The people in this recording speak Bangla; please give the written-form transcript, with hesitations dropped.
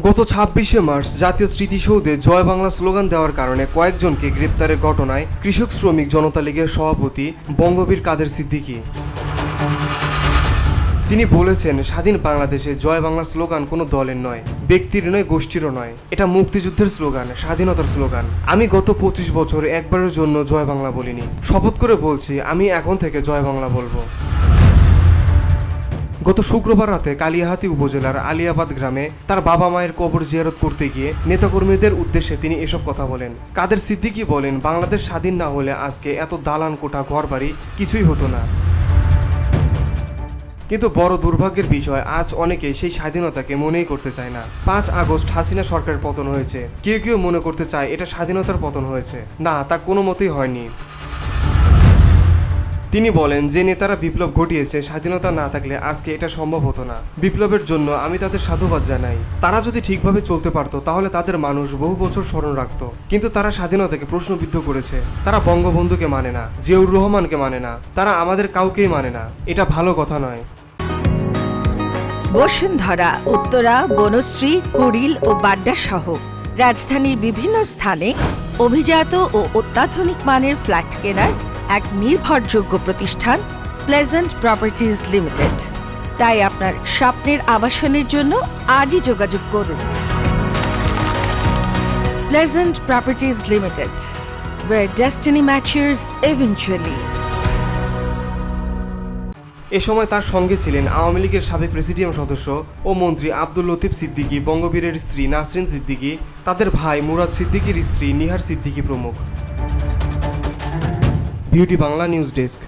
গত ২৬শে মার্চ জাতীয় স্মৃতিসৌধে জয় বাংলা স্লোগান দেওয়ার কারণে কয়েকজনকে গ্রেপ্তারের ঘটনায় কৃষক শ্রমিক জনতা লীগের সভাপতি বঙ্গবীর কাদের সিদ্দিকী তিনি বলেছেন, স্বাধীন বাংলাদেশে জয় বাংলা স্লোগান কোনো দলের নয়, ব্যক্তির নয়, গোষ্ঠীরও নয়। এটা মুক্তিযুদ্ধের স্লোগান, স্বাধীনতার স্লোগান। আমি গত ২৫ বছর একবারের জন্য জয় বাংলা বলিনি। শপথ করে বলছি, আমি এখন থেকে জয় বাংলা বলবো। গত শুক্রবার রাতে কালিয়াহাতি উপজেলার আলিয়াবাদ গ্রামে তার বাবা মায়ের কবর জিয়ারত করতে গিয়ে নেতাকর্মীদের উদ্দেশ্যে তিনি এসব কথা বলেন। কাদের সিদ্দিকী বলেন, বাংলাদেশ স্বাধীন না হলে আজকে এত দালান কোঠা ঘরবাড়ি কিছুই হতো না। কিন্তু বড় দুর্ভাগ্যের বিষয়, আজ অনেকেই সেই স্বাধীনতাকে মনেই করতে চায় না। ৫ আগস্ট হাসিনা সরকারের পতন হয়েছে, কেউ কেউ মনে করতে চায় এটা স্বাধীনতার পতন হয়েছে। না, তা কোনো মতেই হয়নি। তিনি বলেন, যে নেতারা বিপ্লব ঘটিয়েছে, স্বাধীনতা না থাকলে আজকে এটা সম্ভব হতো না। বিপ্লবের জন্য আমি তাদের সাধুবাদ জানাই। তারা যদি ঠিকভাবে চলতে পারতো তাহলে তাদের মানুষ বহু বছর স্মরণ রাখত। কিন্তু তারা স্বাধীনতাকে প্রশ্নবিদ্ধ করেছে। তারা বঙ্গবন্ধুকে মানে না, জিয়াউর রহমানকে মানে না, তারা আমাদের কাউকেই মানে না। এটা ভালো কথা নয়। বসুন্ধরা, উত্তরা, বনশ্রী, কুড়িল ও বাড্ডা সহ রাজধানীর বিভিন্ন স্থানে অভিজাত ও অত্যাধুনিক মানের ফ্ল্যাট কেনার এক নির্ভরযোগ্য প্রতিষ্ঠান প্লেজেন্ট প্রপার্টিজ লিমিটেড। তাই আপনার স্বপ্নের আবাসনের জন্য আজই যোগাযোগ করুন। Pleasant properties limited, where destiny matches eventually. এ সময় তার সঙ্গে ছিলেন আওয়ামী লীগের সাবেক প্রেসিডিয়াম সদস্য ও মন্ত্রী আব্দুল লতিফ সিদ্দিকী, বঙ্গবীরের স্ত্রী নাসরিন সিদ্দিকী, তাদের ভাই মুরাদ সিদ্দিকীর স্ত্রী নিহার সিদ্দিকী প্রমুখ। Beauty Bangla news desk.